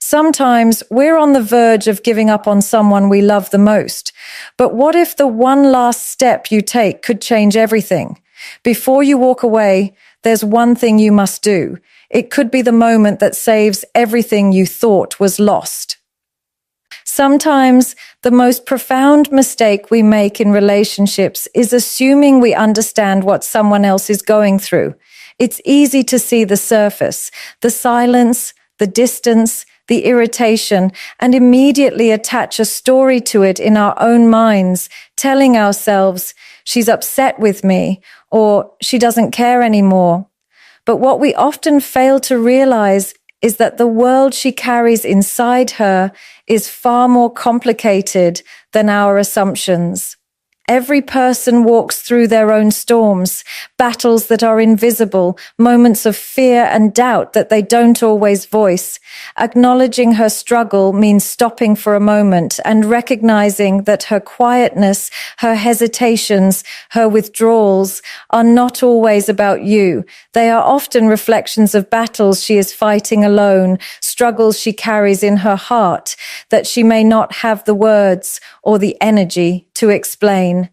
Sometimes we're on the verge of giving up on someone we love the most. But what if the one last step you take could change everything? Before you walk away, there's one thing you must do. It could be the moment that saves everything you thought was lost. Sometimes the most profound mistake we make in relationships is assuming we understand what someone else is going through. It's easy to see the surface, the silence, the distance, the irritation, and immediately attach a story to it in our own minds, telling ourselves, she's upset with me, or she doesn't care anymore. But what we often fail to realize is that the world she carries inside her is far more complicated than our assumptions. Every person walks through their own storms, battles that are invisible, moments of fear and doubt that they don't always voice. Acknowledging her struggle means stopping for a moment and recognizing that her quietness, her hesitations, her withdrawals are not always about you. They are often reflections of battles she is fighting alone, struggles she carries in her heart that she may not have the words or the energy to explain.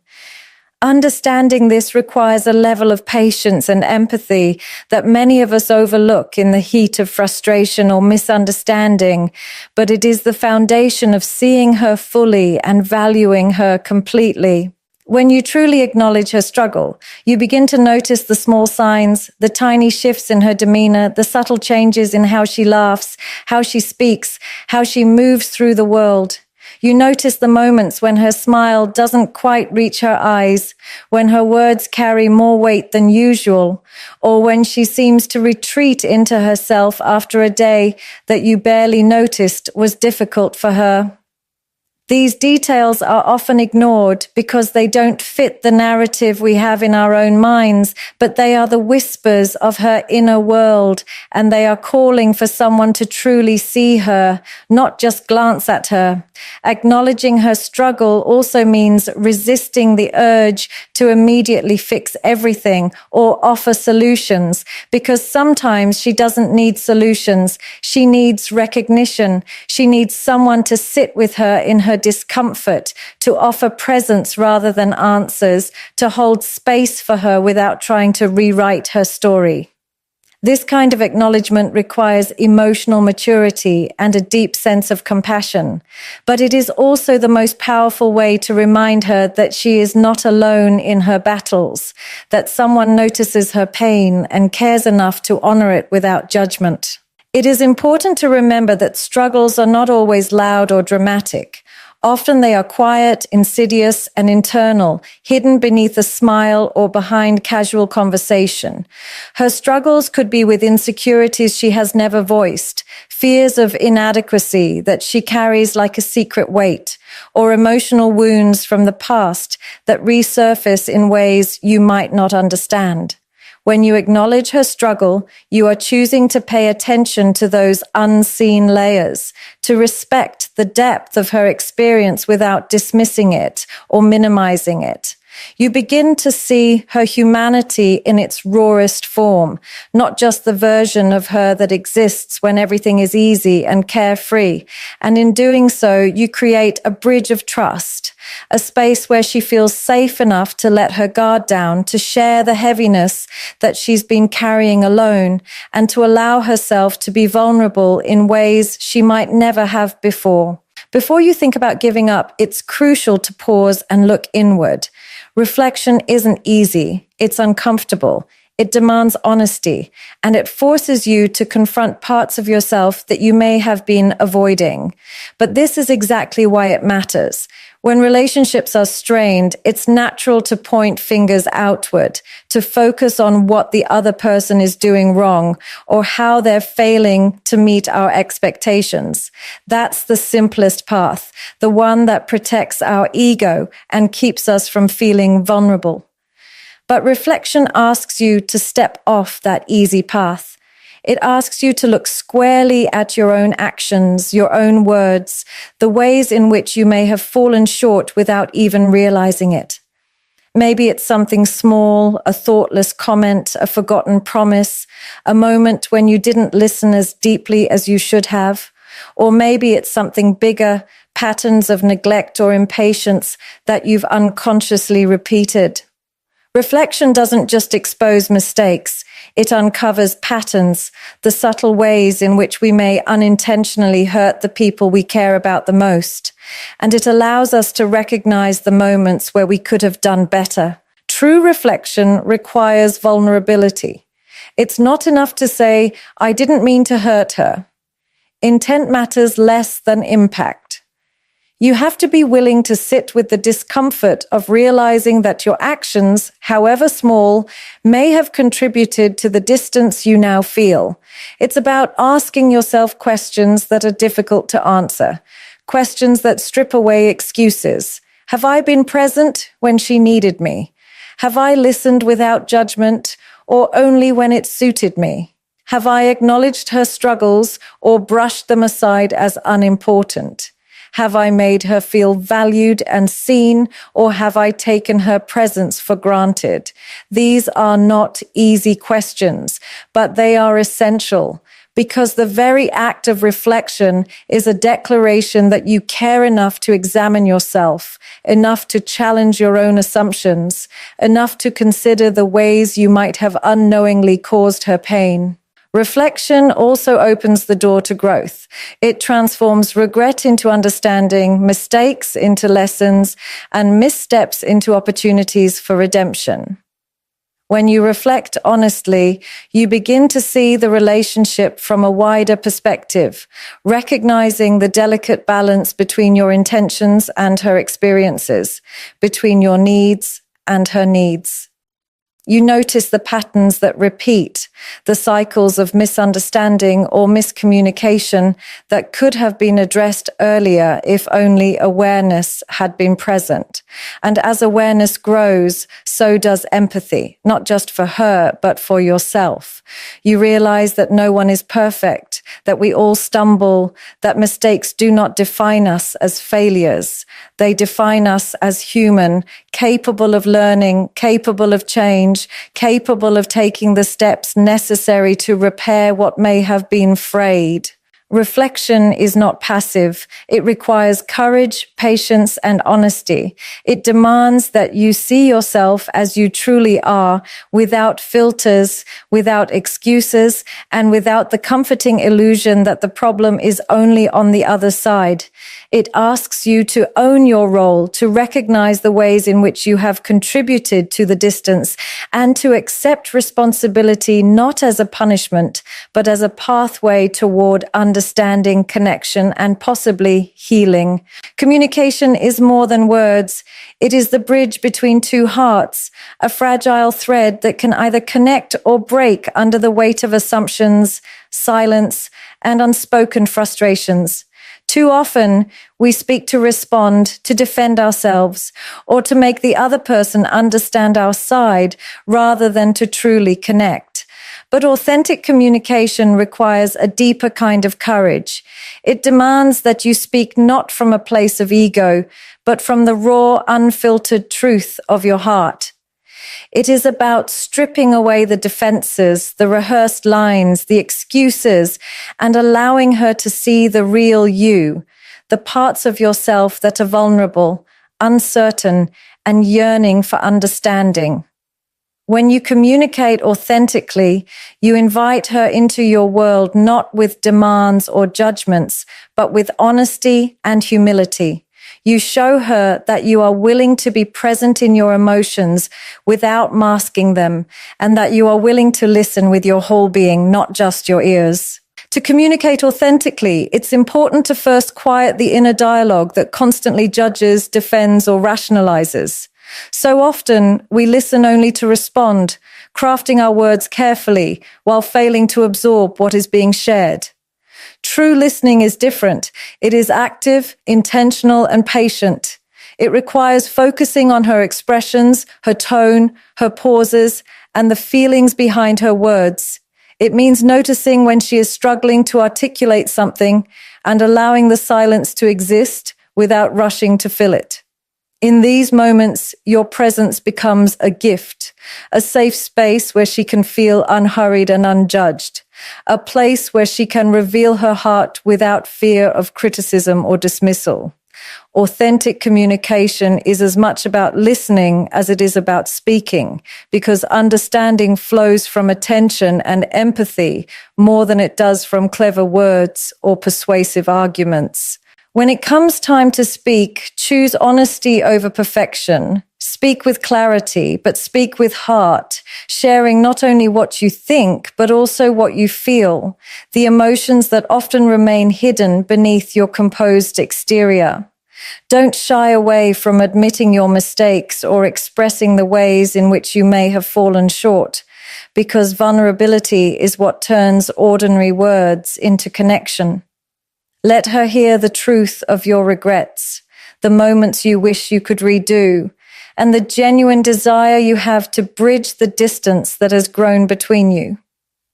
Understanding this requires a level of patience and empathy that many of us overlook in the heat of frustration or misunderstanding, but it is the foundation of seeing her fully and valuing her completely. When you truly acknowledge her struggle, you begin to notice the small signs, the tiny shifts in her demeanor, the subtle changes in how she laughs, how she speaks, how she moves through the world. You notice the moments when her smile doesn't quite reach her eyes, when her words carry more weight than usual, or when she seems to retreat into herself after a day that you barely noticed was difficult for her. These details are often ignored because they don't fit the narrative we have in our own minds, but they are the whispers of her inner world, and they are calling for someone to truly see her, not just glance at her. Acknowledging her struggle also means resisting the urge to immediately fix everything or offer solutions, because sometimes she doesn't need solutions. She needs recognition. She needs someone to sit with her in her discomfort, to offer presence rather than answers, to hold space for her without trying to rewrite her story. This kind of acknowledgement requires emotional maturity and a deep sense of compassion, but it is also the most powerful way to remind her that she is not alone in her battles, that someone notices her pain and cares enough to honor it without judgment. It is important to remember that struggles are not always loud or dramatic. Often they are quiet, insidious, and internal, hidden beneath a smile or behind casual conversation. Her struggles could be with insecurities she has never voiced, fears of inadequacy that she carries like a secret weight, or emotional wounds from the past that resurface in ways you might not understand. When you acknowledge her struggle, you are choosing to pay attention to those unseen layers, to respect the depth of her experience without dismissing it or minimizing it. You begin to see her humanity in its rawest form, not just the version of her that exists when everything is easy and carefree. And in doing so, you create a bridge of trust, a space where she feels safe enough to let her guard down, to share the heaviness that she's been carrying alone, and to allow herself to be vulnerable in ways she might never have before. Before you think about giving up, it's crucial to pause and look inward. Reflection isn't easy. It's uncomfortable. It demands honesty, and it forces you to confront parts of yourself that you may have been avoiding. But this is exactly why it matters. When relationships are strained, it's natural to point fingers outward, to focus on what the other person is doing wrong or how they're failing to meet our expectations. That's the simplest path, the one that protects our ego and keeps us from feeling vulnerable. But reflection asks you to step off that easy path. It asks you to look squarely at your own actions, your own words, the ways in which you may have fallen short without even realizing it. Maybe it's something small, a thoughtless comment, a forgotten promise, a moment when you didn't listen as deeply as you should have. Or maybe it's something bigger, patterns of neglect or impatience that you've unconsciously repeated. Reflection doesn't just expose mistakes, it uncovers patterns, the subtle ways in which we may unintentionally hurt the people we care about the most. And it allows us to recognize the moments where we could have done better. True reflection requires vulnerability. It's not enough to say, I didn't mean to hurt her. Intent matters less than impact. You have to be willing to sit with the discomfort of realizing that your actions, however small, may have contributed to the distance you now feel. It's about asking yourself questions that are difficult to answer, questions that strip away excuses. Have I been present when she needed me? Have I listened without judgment or only when it suited me? Have I acknowledged her struggles or brushed them aside as unimportant? Have I made her feel valued and seen, or have I taken her presence for granted? These are not easy questions, but they are essential because the very act of reflection is a declaration that you care enough to examine yourself, enough to challenge your own assumptions, enough to consider the ways you might have unknowingly caused her pain. Reflection also opens the door to growth. It transforms regret into understanding, mistakes into lessons, and missteps into opportunities for redemption. When you reflect honestly, you begin to see the relationship from a wider perspective, recognizing the delicate balance between your intentions and her experiences, between your needs and her needs. You notice the patterns that repeat, the cycles of misunderstanding or miscommunication that could have been addressed earlier if only awareness had been present. And as awareness grows, so does empathy, not just for her, but for yourself. You realize that no one is perfect, that we all stumble, that mistakes do not define us as failures. They define us as human, capable of learning, capable of change, capable of taking the steps necessary to repair what may have been frayed. Reflection is not passive. It requires courage, patience, and honesty. It demands that you see yourself as you truly are, without filters, without excuses, and without the comforting illusion that the problem is only on the other side. It asks you to own your role, to recognize the ways in which you have contributed to the distance, and to accept responsibility not as a punishment, but as a pathway toward understanding, connection, and possibly healing. Communication is more than words. It is the bridge between two hearts, a fragile thread that can either connect or break under the weight of assumptions, silence, and unspoken frustrations. Too often, we speak to respond, to defend ourselves, or to make the other person understand our side rather than to truly connect. But authentic communication requires a deeper kind of courage. It demands that you speak not from a place of ego, but from the raw, unfiltered truth of your heart. It is about stripping away the defenses, the rehearsed lines, the excuses, and allowing her to see the real you, the parts of yourself that are vulnerable, uncertain, and yearning for understanding. When you communicate authentically, you invite her into your world not with demands or judgments, but with honesty and humility. You show her that you are willing to be present in your emotions without masking them, and that you are willing to listen with your whole being, not just your ears. To communicate authentically, it's important to first quiet the inner dialogue that constantly judges, defends, or rationalizes. So often, we listen only to respond, crafting our words carefully while failing to absorb what is being shared. True listening is different. It is active, intentional, and patient. It requires focusing on her expressions, her tone, her pauses, and the feelings behind her words. It means noticing when she is struggling to articulate something and allowing the silence to exist without rushing to fill it. In these moments, your presence becomes a gift, a safe space where she can feel unhurried and unjudged. a place where she can reveal her heart without fear of criticism or dismissal. Authentic communication is as much about listening as it is about speaking, because understanding flows from attention and empathy more than it does from clever words or persuasive arguments. When it comes time to speak, choose honesty over perfection. Speak with clarity, but speak with heart, sharing not only what you think, but also what you feel, the emotions that often remain hidden beneath your composed exterior. Don't shy away from admitting your mistakes or expressing the ways in which you may have fallen short, because vulnerability is what turns ordinary words into connection. Let her hear the truth of your regrets, the moments you wish you could redo, and the genuine desire you have to bridge the distance that has grown between you.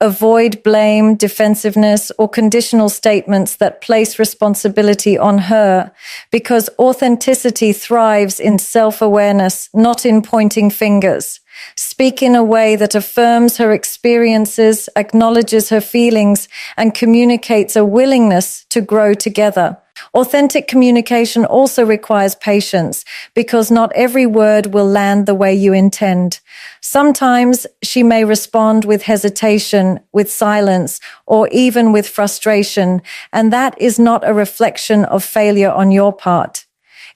Avoid blame, defensiveness, or conditional statements that place responsibility on her, because authenticity thrives in self-awareness, not in pointing fingers. Speak in a way that affirms her experiences, acknowledges her feelings, and communicates a willingness to grow together. Authentic communication also requires patience, because not every word will land the way you intend. Sometimes she may respond with hesitation, with silence, or even with frustration, and that is not a reflection of failure on your part.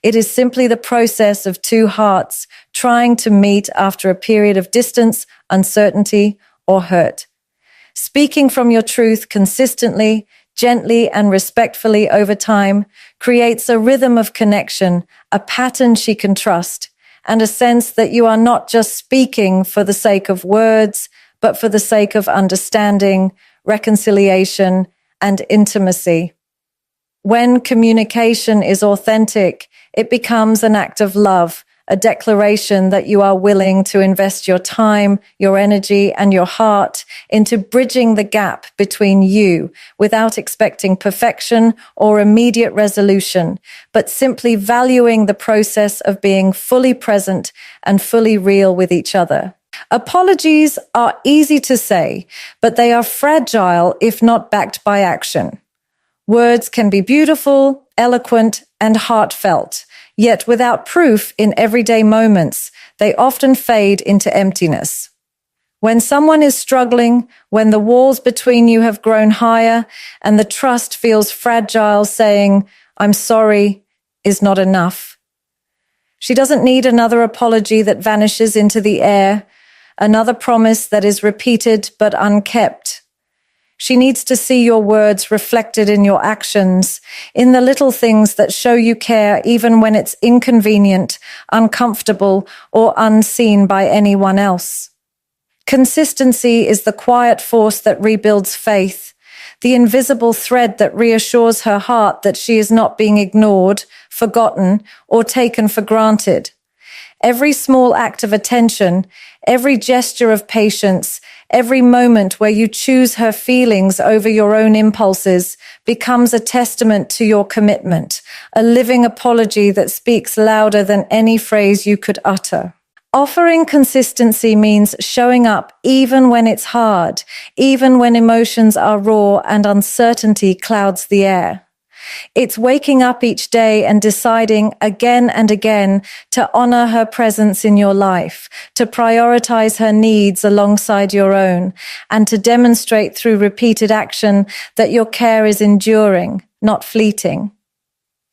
It is simply the process of two hearts trying to meet after a period of distance, uncertainty, or hurt. Speaking from your truth consistently, gently, and respectfully over time creates a rhythm of connection, a pattern she can trust, and a sense that you are not just speaking for the sake of words, but for the sake of understanding, reconciliation, and intimacy. When communication is authentic, it becomes an act of love, a declaration that you are willing to invest your time, your energy, and your heart into bridging the gap between you without expecting perfection or immediate resolution, but simply valuing the process of being fully present and fully real with each other. Apologies are easy to say, but they are fragile if not backed by action. Words can be beautiful, eloquent, and heartfelt, yet without proof in everyday moments, they often fade into emptiness. When someone is struggling, when the walls between you have grown higher and the trust feels fragile, saying, "I'm sorry," is not enough. She doesn't need another apology that vanishes into the air, another promise that is repeated but unkept. She needs to see your words reflected in your actions, in the little things that show you care even when it's inconvenient, uncomfortable, or unseen by anyone else. Consistency is the quiet force that rebuilds faith, the invisible thread that reassures her heart that she is not being ignored, forgotten, or taken for granted. Every small act of attention, every gesture of patience, every moment where you choose her feelings over your own impulses becomes a testament to your commitment, a living apology that speaks louder than any phrase you could utter. Offering consistency means showing up even when it's hard, even when emotions are raw and uncertainty clouds the air. It's waking up each day and deciding again and again to honor her presence in your life, to prioritize her needs alongside your own, and to demonstrate through repeated action that your care is enduring, not fleeting.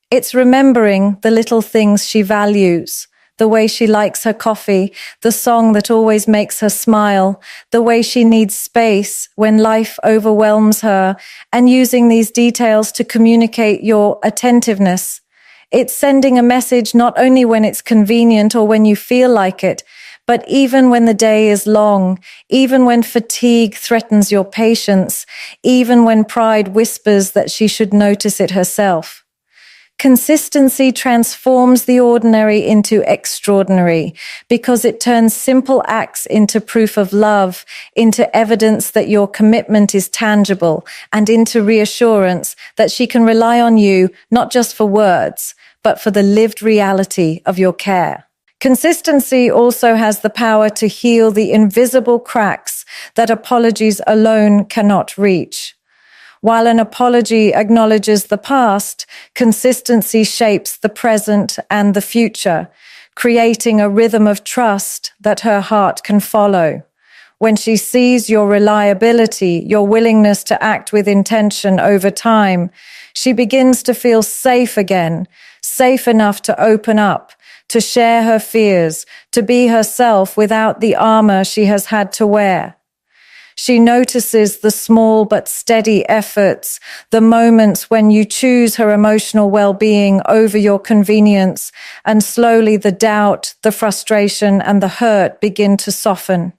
It's remembering the little things she values, the way she likes her coffee, the song that always makes her smile, the way she needs space when life overwhelms her, and using these details to communicate your attentiveness. It's sending a message not only when it's convenient or when you feel like it, but even when the day is long, even when fatigue threatens your patience, even when pride whispers that she should notice it herself. Consistency transforms the ordinary into extraordinary because it turns simple acts into proof of love, into evidence that your commitment is tangible, and into reassurance that she can rely on you not just for words, but for the lived reality of your care. Consistency also has the power to heal the invisible cracks that apologies alone cannot reach. While an apology acknowledges the past, consistency shapes the present and the future, creating a rhythm of trust that her heart can follow. When she sees your reliability, your willingness to act with intention over time, she begins to feel safe again, safe enough to open up, to share her fears, to be herself without the armor she has had to wear. She notices the small but steady efforts, the moments when you choose her emotional well-being over your convenience, and slowly the doubt, the frustration, and the hurt begin to soften.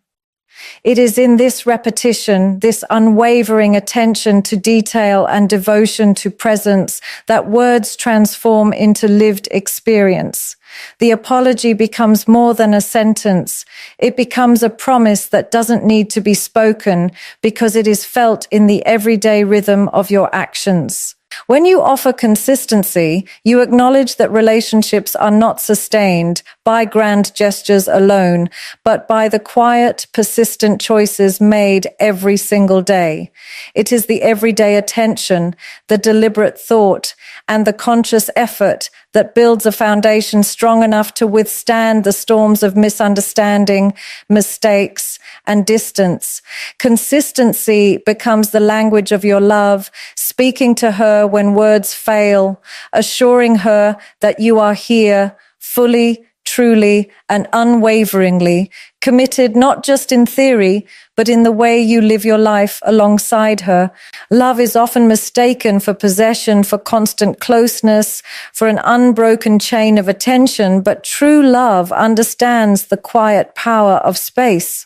It is in this repetition, this unwavering attention to detail and devotion to presence, that words transform into lived experience. The apology becomes more than a sentence. It becomes a promise that doesn't need to be spoken because it is felt in the everyday rhythm of your actions. When you offer consistency, you acknowledge that relationships are not sustained by grand gestures alone, but by the quiet, persistent choices made every single day. It is the everyday attention, the deliberate thought, and the conscious effort that builds a foundation strong enough to withstand the storms of misunderstanding, mistakes, and distance. Consistency becomes the language of your love, speaking to her when words fail, assuring her that you are here fully, truly, and unwaveringly, committed not just in theory, but in the way you live your life alongside her. Love is often mistaken for possession, for constant closeness, for an unbroken chain of attention, but true love understands the quiet power of space.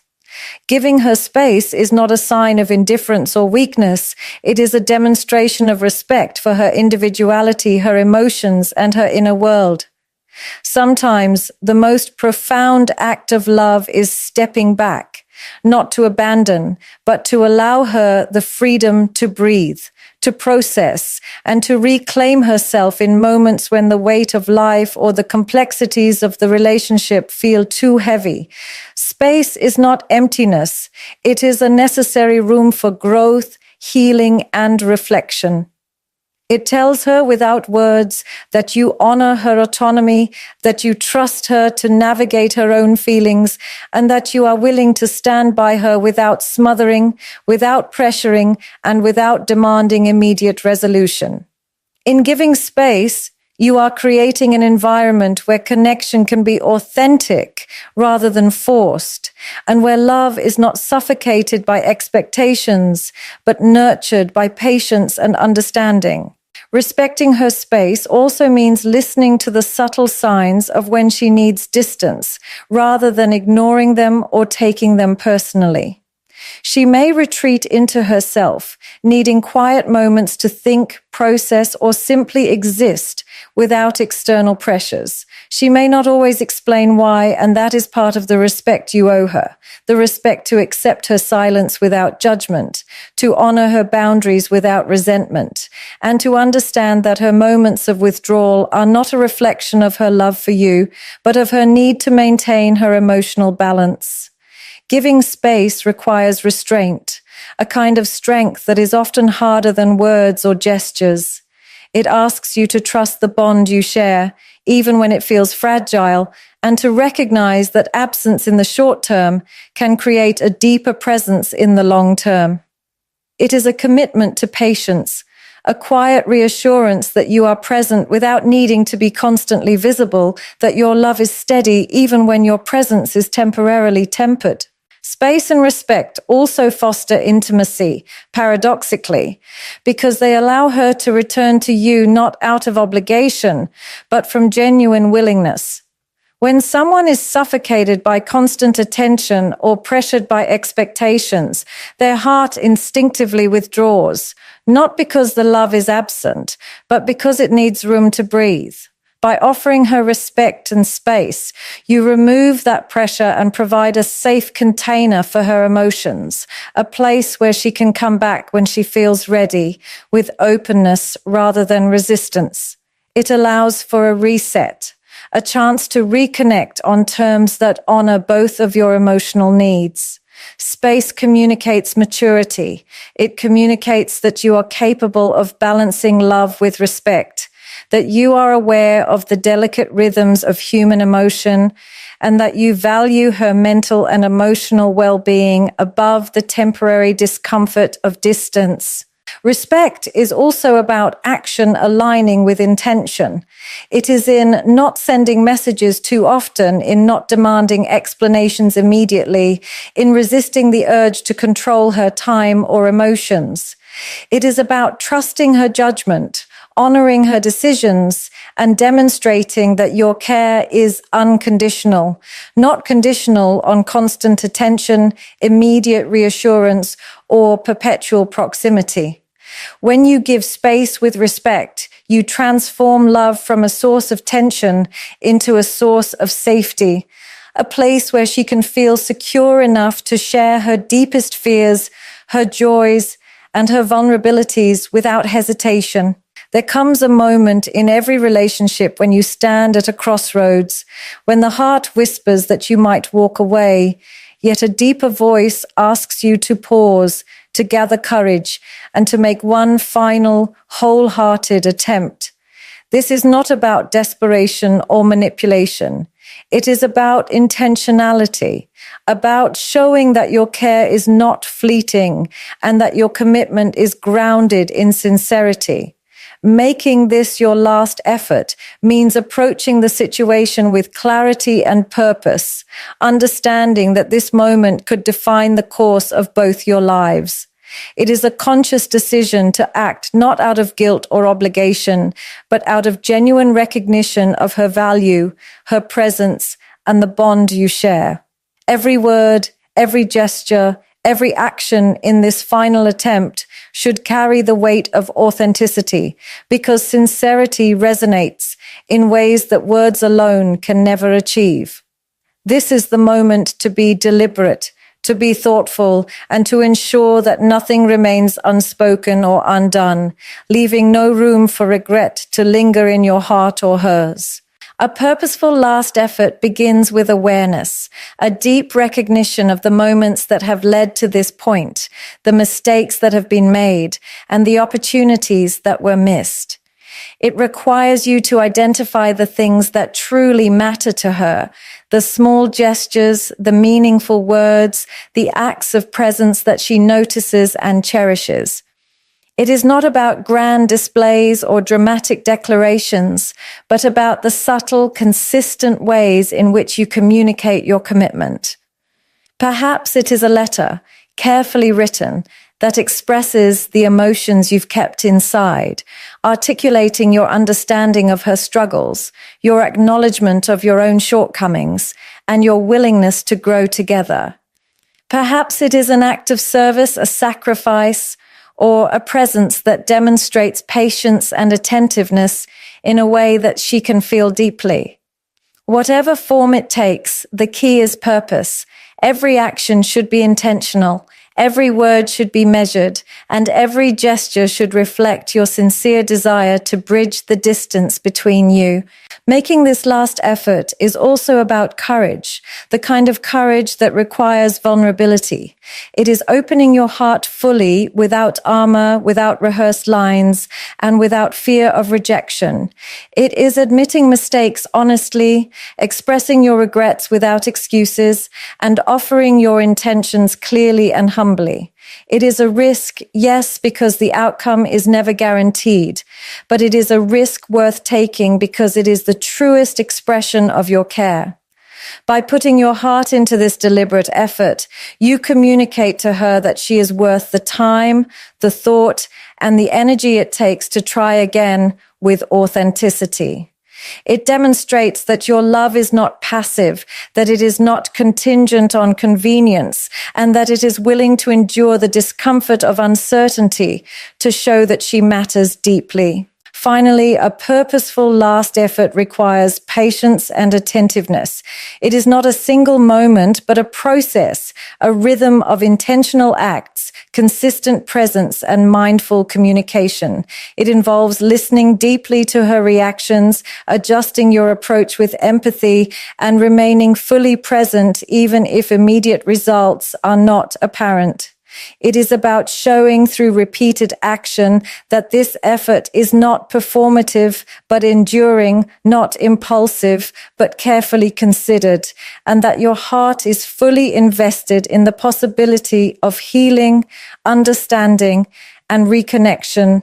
Giving her space is not a sign of indifference or weakness. It is a demonstration of respect for her individuality, her emotions, and her inner world. Sometimes the most profound act of love is stepping back, not to abandon, but to allow her the freedom to breathe, to process, and to reclaim herself in moments when the weight of life or the complexities of the relationship feel too heavy. Space is not emptiness. It is a necessary room for growth, healing, and reflection. It tells her without words that you honor her autonomy, that you trust her to navigate her own feelings, and that you are willing to stand by her without smothering, without pressuring, and without demanding immediate resolution. In giving space, you are creating an environment where connection can be authentic rather than forced, and where love is not suffocated by expectations, but nurtured by patience and understanding. Respecting her space also means listening to the subtle signs of when she needs distance, rather than ignoring them or taking them personally. She may retreat into herself, needing quiet moments to think, process, or simply exist without external pressures. She may not always explain why, and that is part of the respect you owe her, the respect to accept her silence without judgment, to honor her boundaries without resentment, and to understand that her moments of withdrawal are not a reflection of her love for you, but of her need to maintain her emotional balance. Giving space requires restraint, a kind of strength that is often harder than words or gestures. It asks you to trust the bond you share, even when it feels fragile, and to recognize that absence in the short term can create a deeper presence in the long term. It is a commitment to patience, a quiet reassurance that you are present without needing to be constantly visible, that your love is steady even when your presence is temporarily tempered. Space and respect also foster intimacy, paradoxically, because they allow her to return to you not out of obligation, but from genuine willingness. When someone is suffocated by constant attention or pressured by expectations, their heart instinctively withdraws, not because the love is absent, but because it needs room to breathe. By offering her respect and space, you remove that pressure and provide a safe container for her emotions, a place where she can come back when she feels ready, with openness rather than resistance. It allows for a reset, a chance to reconnect on terms that honor both of your emotional needs. Space communicates maturity. It communicates that you are capable of balancing love with respect, that you are aware of the delicate rhythms of human emotion, and that you value her mental and emotional well-being above the temporary discomfort of distance. Respect is also about action aligning with intention. It is in not sending messages too often, in not demanding explanations immediately, in resisting the urge to control her time or emotions. It is about trusting her judgment, honoring her decisions, and demonstrating that your care is unconditional, not conditional on constant attention, immediate reassurance, or perpetual proximity. When you give space with respect, you transform love from a source of tension into a source of safety, a place where she can feel secure enough to share her deepest fears, her joys, and her vulnerabilities without hesitation. There comes a moment in every relationship when you stand at a crossroads, when the heart whispers that you might walk away, yet a deeper voice asks you to pause, to gather courage, and to make one final, wholehearted attempt. This is not about desperation or manipulation. It is about intentionality, about showing that your care is not fleeting and that your commitment is grounded in sincerity. Making this your last effort means approaching the situation with clarity and purpose, understanding that this moment could define the course of both your lives. It is a conscious decision to act not out of guilt or obligation, but out of genuine recognition of her value, her presence, and the bond you share. Every word, every gesture, every action in this final attempt should carry the weight of authenticity, because sincerity resonates in ways that words alone can never achieve. This is the moment to be deliberate, to be thoughtful, and to ensure that nothing remains unspoken or undone, leaving no room for regret to linger in your heart or hers. A purposeful last effort begins with awareness, a deep recognition of the moments that have led to this point, the mistakes that have been made, and the opportunities that were missed. It requires you to identify the things that truly matter to her, the small gestures, the meaningful words, the acts of presence that she notices and cherishes. It is not about grand displays or dramatic declarations, but about the subtle, consistent ways in which you communicate your commitment. Perhaps it is a letter, carefully written, that expresses the emotions you've kept inside, articulating your understanding of her struggles, your acknowledgement of your own shortcomings, and your willingness to grow together. Perhaps it is an act of service, a sacrifice, or a presence that demonstrates patience and attentiveness in a way that she can feel deeply. Whatever form it takes, the key is purpose. Every action should be intentional, every word should be measured, and every gesture should reflect your sincere desire to bridge the distance between you. Making this last effort is also about courage, the kind of courage that requires vulnerability. It is opening your heart fully, without armor, without rehearsed lines, and without fear of rejection. It is admitting mistakes honestly, expressing your regrets without excuses, and offering your intentions clearly and humbly. It is a risk, yes, because the outcome is never guaranteed, but it is a risk worth taking because it is the truest expression of your care. By putting your heart into this deliberate effort, you communicate to her that she is worth the time, the thought, and the energy it takes to try again with authenticity. It demonstrates that your love is not passive, that it is not contingent on convenience, and that it is willing to endure the discomfort of uncertainty to show that she matters deeply. Finally, a purposeful last effort requires patience and attentiveness. It is not a single moment, but a process, a rhythm of intentional acts, consistent presence, and mindful communication. It involves listening deeply to her reactions, adjusting your approach with empathy, and remaining fully present even if immediate results are not apparent. It is about showing through repeated action that this effort is not performative, but enduring, not impulsive, but carefully considered, and that your heart is fully invested in the possibility of healing, understanding, and reconnection